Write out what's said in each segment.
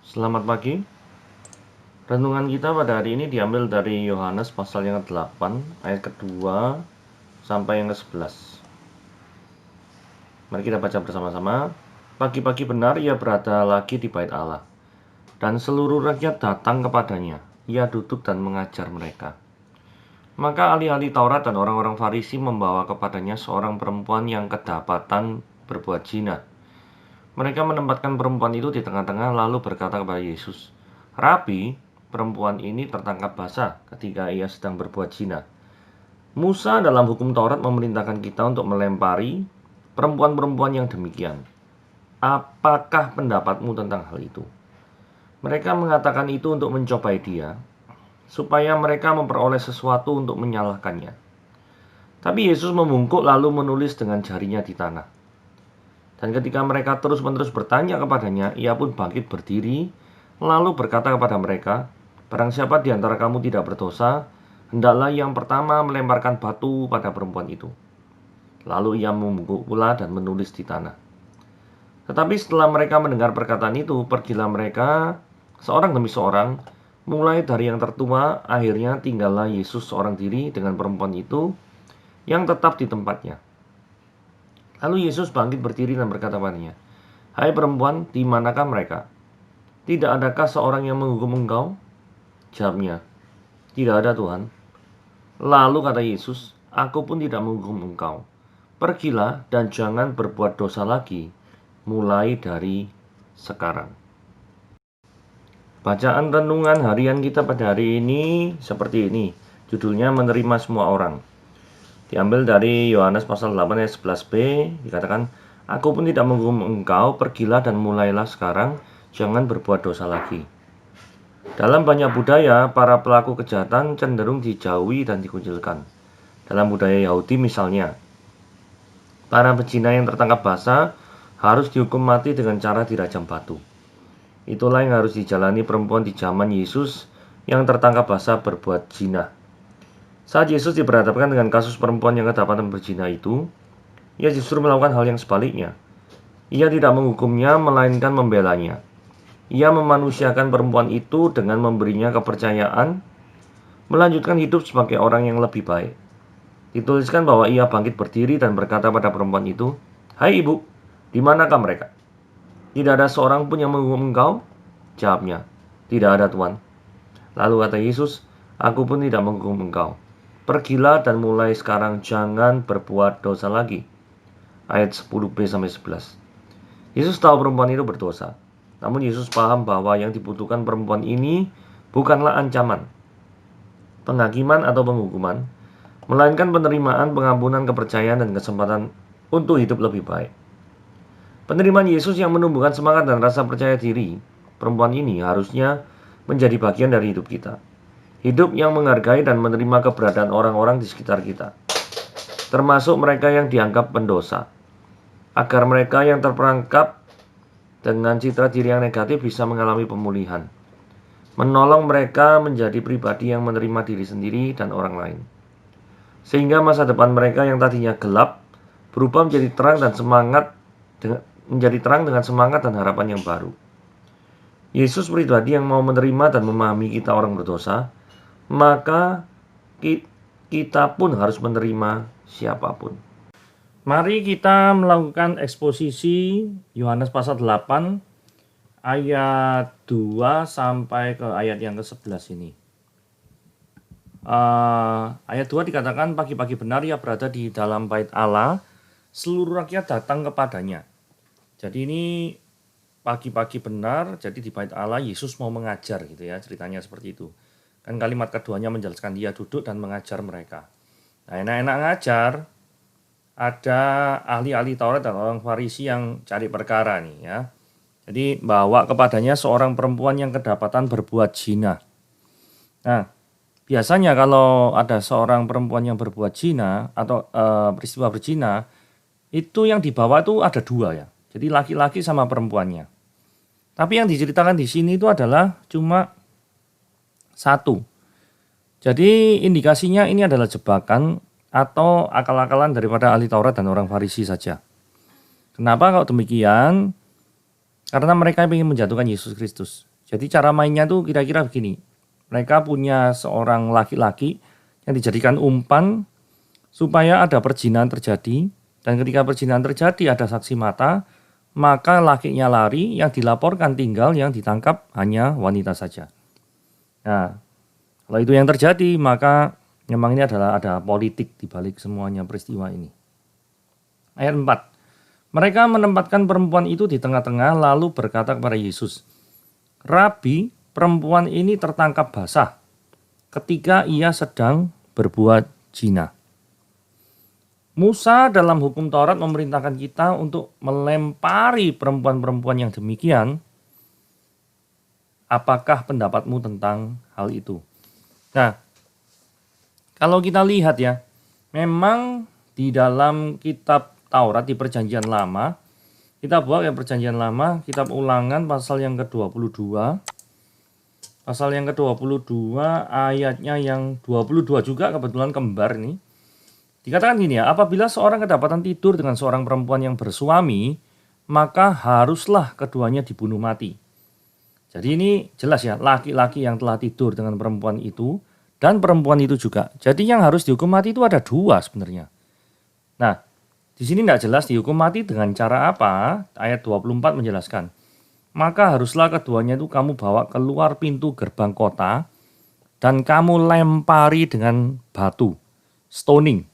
Selamat pagi. Renungan kita pada hari ini diambil dari Yohanes pasal yang ke-8 ayat kedua sampai yang ke-11. Mari kita baca bersama-sama. Pagi-pagi benar ia berada lagi di bait Allah, dan seluruh rakyat datang kepadanya. Ia duduk dan mengajar mereka. Maka ahli-ahli Taurat dan orang-orang Farisi membawa kepadanya seorang perempuan yang kedapatan berbuat zina. Mereka menempatkan perempuan itu di tengah-tengah lalu berkata kepada Yesus, "Rabi, perempuan ini tertangkap basah ketika ia sedang berbuat zina. Musa dalam hukum Taurat memerintahkan kita untuk melempari perempuan-perempuan yang demikian. Apakah pendapatmu tentang hal itu?" Mereka mengatakan itu untuk mencobai dia, supaya mereka memperoleh sesuatu untuk menyalahkannya. Tapi Yesus membungkuk lalu menulis dengan jarinya di tanah. Dan ketika mereka terus-menerus bertanya kepadanya, ia pun bangkit berdiri, lalu berkata kepada mereka, "Barang siapa di antara kamu tidak berdosa, hendaklah yang pertama melemparkan batu pada perempuan itu." Lalu ia membungkuk pula dan menulis di tanah. Tetapi setelah mereka mendengar perkataan itu, pergilah mereka seorang demi seorang, mulai dari yang tertua. Akhirnya tinggallah Yesus seorang diri dengan perempuan itu yang tetap di tempatnya. Lalu Yesus bangkit berdiri dan berkata padanya, "Hai perempuan, di manakah mereka? Tidak adakah seorang yang menghukum engkau?" Jawabnya, "Tidak ada, Tuhan." Lalu kata Yesus, "Aku pun tidak menghukum engkau. Pergilah dan jangan berbuat dosa lagi, mulai dari sekarang." Bacaan renungan harian kita pada hari ini seperti ini. Judulnya menerima semua orang. Diambil dari Yohanes pasal 8 ayat 11b, dikatakan, "Aku pun tidak menghukum engkau, pergilah dan mulailah sekarang, jangan berbuat dosa lagi." Dalam banyak budaya, para pelaku kejahatan cenderung dijauhi dan dikucilkan. Dalam budaya Yahudi misalnya, para pezina yang tertangkap basah harus dihukum mati dengan cara dirajam batu. Itulah yang harus dijalani perempuan di zaman Yesus yang tertangkap basah berbuat zina. Saat Yesus diperhadapkan dengan kasus perempuan yang kedapatan berzina itu, ia justru melakukan hal yang sebaliknya. Ia tidak menghukumnya, melainkan membelanya. Ia memanusiakan perempuan itu dengan memberinya kepercayaan, melanjutkan hidup sebagai orang yang lebih baik. Dituliskan bahwa ia bangkit berdiri dan berkata pada perempuan itu, "Hai ibu, di manakah mereka? Tidak ada seorang pun yang menghukum engkau?" Jawabnya, "Tidak ada, Tuhan." Lalu kata Yesus, "Aku pun tidak menghukum engkau. Pergilah dan mulai sekarang jangan berbuat dosa lagi." Ayat 10b sampai 11. Yesus tahu perempuan itu berdosa. Namun Yesus paham bahwa yang dibutuhkan perempuan ini bukanlah ancaman, penghakiman atau penghukuman, melainkan penerimaan, pengampunan, kepercayaan, dan kesempatan untuk hidup lebih baik. Penerimaan Yesus yang menumbuhkan semangat dan rasa percaya diri perempuan ini harusnya menjadi bagian dari hidup kita. Hidup yang menghargai dan menerima keberadaan orang-orang di sekitar kita, termasuk mereka yang dianggap pendosa, agar mereka yang terperangkap dengan citra diri yang negatif bisa mengalami pemulihan, menolong mereka menjadi pribadi yang menerima diri sendiri dan orang lain, sehingga masa depan mereka yang tadinya gelap berubah menjadi terang dengan semangat dan harapan yang baru. Yesus pribadi yang mau menerima dan memahami kita orang berdosa, maka kita pun harus menerima siapapun. Mari kita melakukan eksposisi Yohanes pasal 8 ayat 2 sampai ke ayat yang ke-11 ini. Ayat 2 dikatakan, "Pagi-pagi benar ia berada di dalam bait Allah, seluruh rakyat datang kepadanya." Jadi ini pagi-pagi benar, jadi di bait Allah Yesus mau mengajar gitu ya, ceritanya seperti itu. Kan kalimat keduanya menjelaskan dia duduk dan mengajar mereka. Nah, enak-enak ngajar, ada ahli-ahli Taurat dan orang Farisi yang cari perkara nih ya. Jadi bawa kepadanya seorang perempuan yang kedapatan berbuat zina. Nah, biasanya kalau ada seorang perempuan yang berbuat zina atau peristiwa berzina, itu yang dibawa itu ada dua ya. Jadi laki-laki sama perempuannya. Tapi yang diceritakan di sini itu adalah cuma satu. Jadi indikasinya ini adalah jebakan atau akal-akalan daripada ahli Taurat dan orang Farisi saja. Kenapa kalau demikian? Karena mereka ingin menjatuhkan Yesus Kristus. Jadi cara mainnya tuh kira-kira begini. Mereka punya seorang laki-laki yang dijadikan umpan supaya ada perzinahan terjadi. Dan ketika perzinahan terjadi ada saksi mata, maka lakinya lari, yang dilaporkan tinggal, yang ditangkap hanya wanita saja. Nah, kalau itu yang terjadi, maka memang ini adalah ada politik di balik semuanya peristiwa ini. Ayat 4. Mereka menempatkan perempuan itu di tengah-tengah lalu berkata kepada Yesus, "Rabi, perempuan ini tertangkap basah ketika ia sedang berbuat zina. Musa dalam hukum Taurat memerintahkan kita untuk melempari perempuan-perempuan yang demikian. Apakah pendapatmu tentang hal itu?" Nah, kalau kita lihat ya, memang di dalam kitab Taurat di Perjanjian Lama, kita buat ya Perjanjian Lama, kitab Ulangan pasal yang ke-22. Pasal yang ke-22 ayatnya yang 22 juga kebetulan kembar nih. Dikatakan gini ya, apabila seorang kedapatan tidur dengan seorang perempuan yang bersuami, maka haruslah keduanya dibunuh mati. Jadi ini jelas ya, laki-laki yang telah tidur dengan perempuan itu dan perempuan itu juga. Jadi yang harus dihukum mati itu ada dua sebenarnya. Nah, di sini tidak jelas dihukum mati dengan cara apa. Ayat 24 menjelaskan. Maka haruslah keduanya itu kamu bawa keluar pintu gerbang kota dan kamu lempari dengan batu, stoning,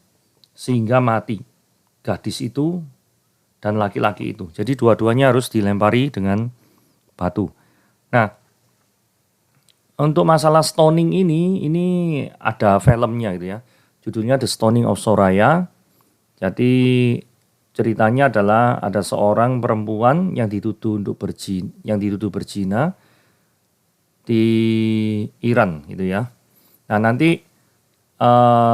sehingga mati gadis itu dan laki-laki itu. Jadi dua-duanya harus dilempari dengan batu. Nah, untuk masalah stoning ini ada filmnya gitu ya. Judulnya The Stoning of Soraya. Jadi ceritanya adalah ada seorang perempuan yang dituduh berzina di Iran gitu ya. Nah, nanti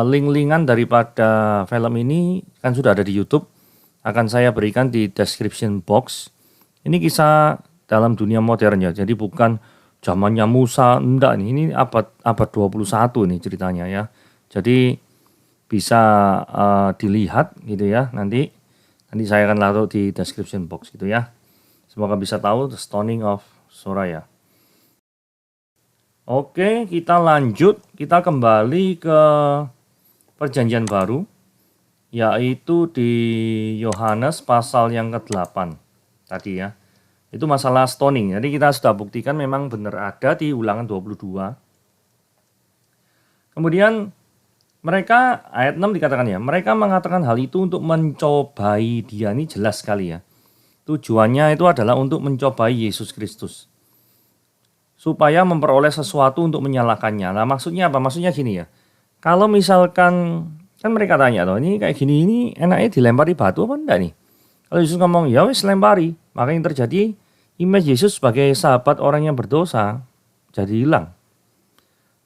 link-linkan daripada film ini kan sudah ada di YouTube, akan saya berikan di description box. Ini kisah dalam dunia modern ya. Jadi bukan zamannya Musa, enggak nih. Ini abad 21 nih ceritanya ya. Jadi bisa dilihat gitu ya. Nanti saya akan taruh di description box gitu ya. Semoga bisa tahu The Stoning of Soraya. Oke, kita lanjut. Kita kembali ke Perjanjian Baru, yaitu di Yohanes pasal yang ke-8 tadi ya. Itu masalah stoning. Jadi kita sudah buktikan memang benar ada di Ulangan 22. Kemudian mereka, ayat 6 dikatakan ya, mereka mengatakan hal itu untuk mencobai dia. Ini jelas sekali ya. Tujuannya itu adalah untuk mencobai Yesus Kristus, supaya memperoleh sesuatu untuk menyalahkannya. Nah, maksudnya apa? Maksudnya gini ya. Kalau misalkan, kan mereka tanya tuh, ini kayak gini, ini enaknya dilempari batu apa enggak nih? Kalau Yesus ngomong, ya wis lempari. Maka yang terjadi, image Yesus sebagai sahabat orang yang berdosa jadi hilang.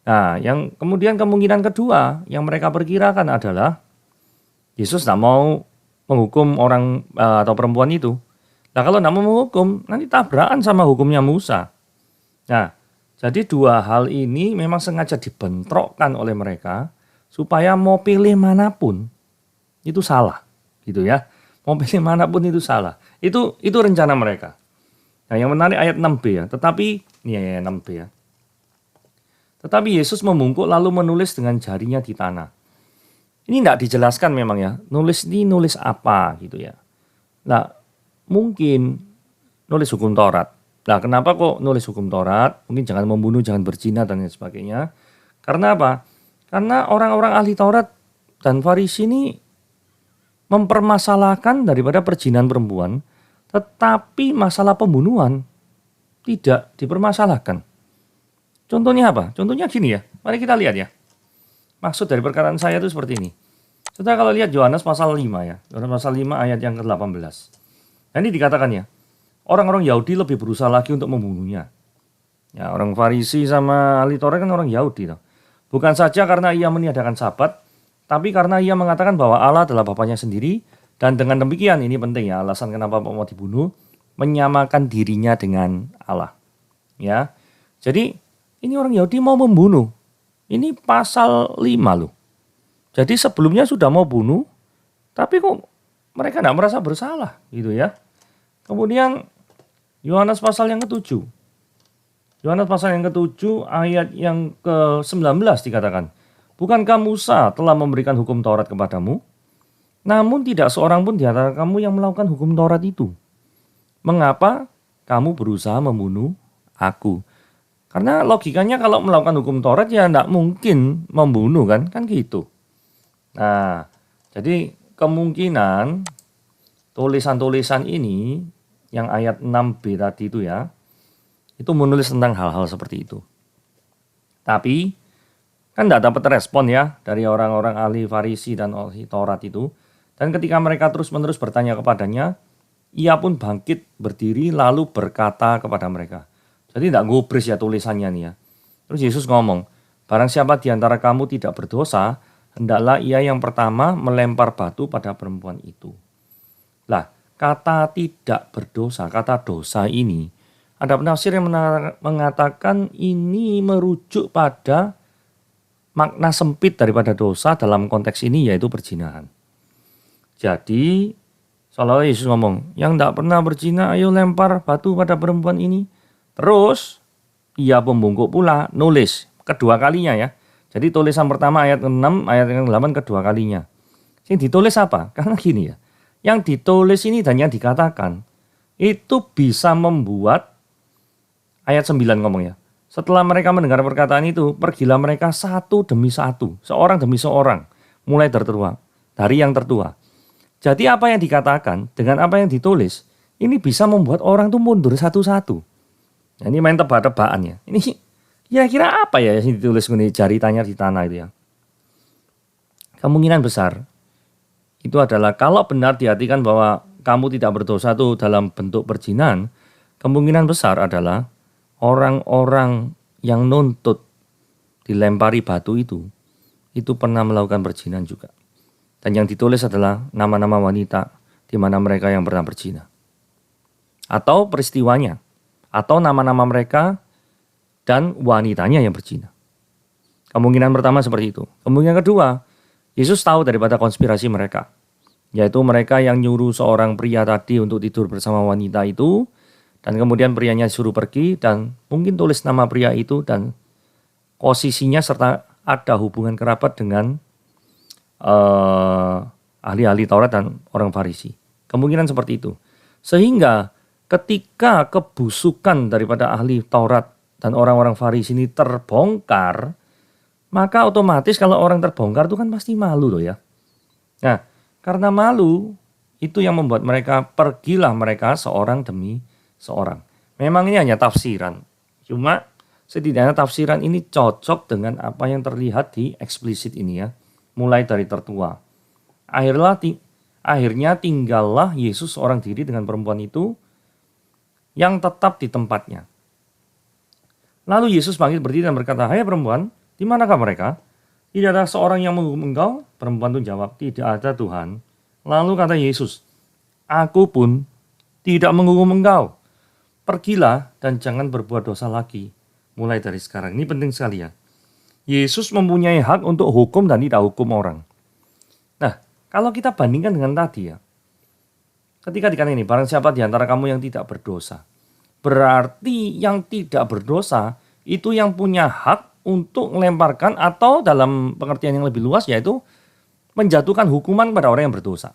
Nah, yang kemudian kemungkinan kedua yang mereka perkirakan adalah Yesus tidak mau menghukum orang atau perempuan itu. Nah, kalau tidak mau menghukum, nanti tabrakan sama hukumnya Musa. Nah, jadi dua hal ini memang sengaja dibentrokkan oleh mereka supaya mau pilih manapun itu salah, gitu ya. Mau pilih manapun itu salah. Itu rencana mereka. Nah, yang menarik ayat 6b ya. Tetapi ini ayat 6b ya. Tetapi Yesus membungkuk lalu menulis dengan jarinya di tanah. Ini tidak dijelaskan memang ya. Nulis apa gitu ya. Nah, mungkin nulis hukum Taurat. Nah, kenapa kok nulis hukum Taurat? Mungkin jangan membunuh, jangan berzina dan lain sebagainya. Karena apa? Karena orang-orang ahli Taurat dan Farisi ini mempermasalahkan daripada perzinahan perempuan, tetapi masalah pembunuhan tidak dipermasalahkan. Contohnya apa? Contohnya gini ya. Mari kita lihat ya. Maksud dari perkataan saya itu seperti ini. Saudara kalau lihat Yohanes pasal 5 ya. Yohanes pasal 5 ayat yang ke-18. Nah, ini dikatakan ya. Orang-orang Yahudi lebih berusaha lagi untuk membunuhnya. Ya, orang Farisi sama ahli Taurat kan orang Yahudi. Toh. Bukan saja karena ia meniadakan Sabat, tapi karena ia mengatakan bahwa Allah adalah Bapaknya sendiri. Dan dengan demikian, ini penting ya, alasan kenapa mau dibunuh, menyamakan dirinya dengan Allah. Ya, jadi ini orang Yahudi mau membunuh. Ini pasal 5 loh. Jadi sebelumnya sudah mau bunuh, tapi kok mereka tidak merasa bersalah gitu ya. Kemudian Yohanes pasal yang ke-7. Yohanes pasal yang ke-7 ayat yang ke-19 dikatakan, bukankah Musa telah memberikan hukum Taurat kepadamu? Namun tidak seorang pun di antara kamu yang melakukan hukum Taurat itu. Mengapa kamu berusaha membunuh aku? Karena logikanya kalau melakukan hukum Taurat ya tidak mungkin membunuh kan gitu. Nah, jadi kemungkinan tulisan-tulisan ini yang ayat 6b tadi itu ya, itu menulis tentang hal-hal seperti itu. Tapi kan tidak dapat respon ya dari orang-orang ahli Farisi dan ahli Taurat itu. Dan ketika mereka terus-menerus bertanya kepadanya, ia pun bangkit berdiri lalu berkata kepada mereka. Jadi tidak gubris ya tulisannya nih ya. Terus Yesus ngomong, barang siapa di antara kamu tidak berdosa, hendaklah ia yang pertama melempar batu pada perempuan itu. Lah, kata tidak berdosa, kata dosa ini, ada penafsir yang mengatakan ini merujuk pada makna sempit daripada dosa dalam konteks ini yaitu perzinahan. Jadi, seolah-olah Yesus ngomong, yang tidak pernah berzina, ayo lempar batu pada perempuan ini. Terus, ia pembungkuk pula nulis kedua kalinya ya. Jadi tulisan pertama ayat 6, ayat 8 kedua kalinya. Yang ditulis apa? Karena gini ya, yang ditulis ini dan yang dikatakan, itu bisa membuat, ayat 9 ngomong ya, setelah mereka mendengar perkataan itu, pergilah mereka satu demi satu, seorang demi seorang, mulai dari yang tertua. Jadi apa yang dikatakan dengan apa yang ditulis, ini bisa membuat orang tuh mundur satu-satu. Nah, ini main tebak-tebakan ya. Ini kira-kira apa ya yang ditulis ini jaritanya di tanah itu ya. Kemungkinan besar itu adalah kalau benar diartikan bahwa kamu tidak berdosa itu dalam bentuk perzinahan, kemungkinan besar adalah orang-orang yang nuntut dilempari batu itu pernah melakukan perzinahan juga. Dan yang ditulis adalah nama-nama wanita di mana mereka yang pernah berzina. Atau peristiwanya. Atau nama-nama mereka dan wanitanya yang berzina. Kemungkinan pertama seperti itu. Kemungkinan kedua, Yesus tahu daripada konspirasi mereka. Yaitu mereka yang nyuruh seorang pria tadi untuk tidur bersama wanita itu. Dan kemudian prianya disuruh pergi dan mungkin tulis nama pria itu dan posisinya serta ada hubungan kerabat dengan ahli-ahli Taurat dan orang Farisi. Kemungkinan seperti itu. Sehingga ketika kebusukan daripada ahli Taurat dan orang-orang Farisi ini terbongkar, maka otomatis kalau orang terbongkar itu kan pasti malu loh ya. Nah, karena malu itu yang membuat mereka pergilah mereka seorang demi seorang. Memang ini hanya tafsiran. Cuma setidaknya tafsiran ini cocok dengan apa yang terlihat di eksplisit ini ya. Mulai dari tertua. Akhirnya tinggallah Yesus seorang diri dengan perempuan itu yang tetap di tempatnya. Lalu Yesus bangkit berdiri dan berkata, hai perempuan, di manakah mereka? Tidak ada seorang yang menghukum engkau? Perempuan itu jawab, tidak ada Tuhan. Lalu kata Yesus, aku pun tidak menghukum engkau. Pergilah dan jangan berbuat dosa lagi. Mulai dari sekarang. Ini penting sekali ya. Yesus mempunyai hak untuk hukum dan tidak hukum orang. Nah, kalau kita bandingkan dengan tadi ya. Ketika dikatakan ini, barang siapa di antara kamu yang tidak berdosa. Berarti yang tidak berdosa itu yang punya hak untuk melemparkan atau dalam pengertian yang lebih luas yaitu menjatuhkan hukuman pada orang yang berdosa.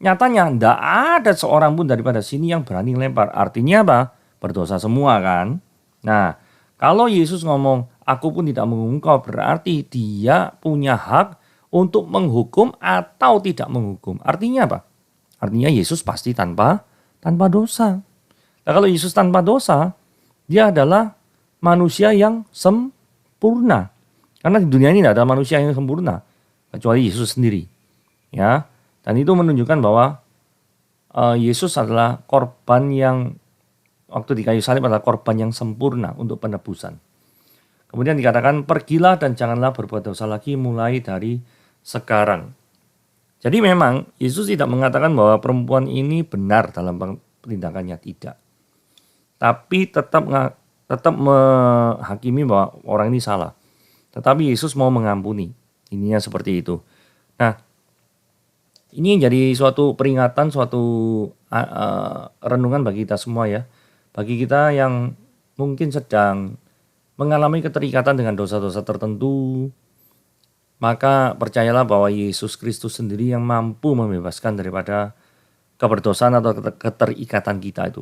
Nyatanya tidak ada seorang pun daripada sini yang berani melempar. Artinya apa? Berdosa semua kan. Nah, kalau Yesus ngomong, aku pun tidak menghukum kau, berarti dia punya hak untuk menghukum atau tidak menghukum. Artinya apa? Artinya Yesus pasti tanpa dosa. Nah, kalau Yesus tanpa dosa, dia adalah manusia yang sempurna. Karena di dunia ini tidak ada manusia yang sempurna kecuali Yesus sendiri. Ya, dan itu menunjukkan bahwa Yesus adalah korban yang waktu di kayu salib adalah korban yang sempurna untuk penebusan. Kemudian dikatakan pergilah dan janganlah berbuat dosa lagi mulai dari sekarang. Jadi memang Yesus tidak mengatakan bahwa perempuan ini benar dalam tindakannya, tidak. Tapi tetap menghakimi bahwa orang ini salah. Tetapi Yesus mau mengampuni. Ininya seperti itu. Nah, ini jadi suatu peringatan, suatu renungan bagi kita semua ya. Bagi kita yang mungkin sedang mengalami keterikatan dengan dosa-dosa tertentu, maka percayalah bahwa Yesus Kristus sendiri yang mampu membebaskan daripada keberdosaan atau keterikatan kita itu.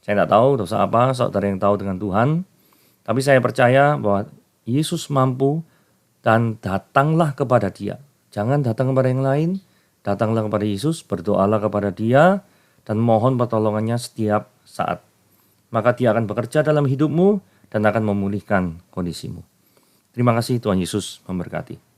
Saya tidak tahu dosa apa, saudara yang tahu dengan Tuhan. Tapi saya percaya bahwa Yesus mampu dan datanglah kepada Dia. Jangan datang kepada yang lain, datanglah kepada Yesus, berdoalah kepada Dia, dan mohon pertolongannya setiap saat. Maka Dia akan bekerja dalam hidupmu dan akan memulihkan kondisimu. Terima kasih, Tuhan Yesus memberkati.